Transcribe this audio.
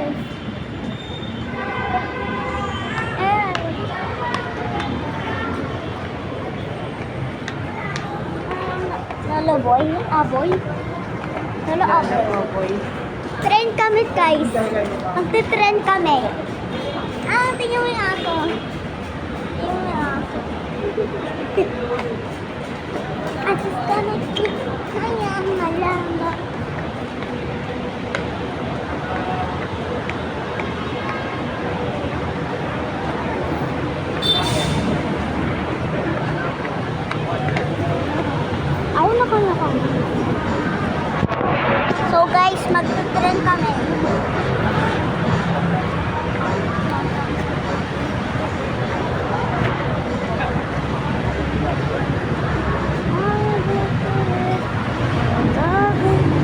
guys. Eh. Lolo boy? Aboy? Lolo aboy? Train kami guys. Magte-train kami. Tingnan mo yung ako. Tingnan mo yung ako. I just gonna keep kaya malama. Ako na. So guys, magte-train kami.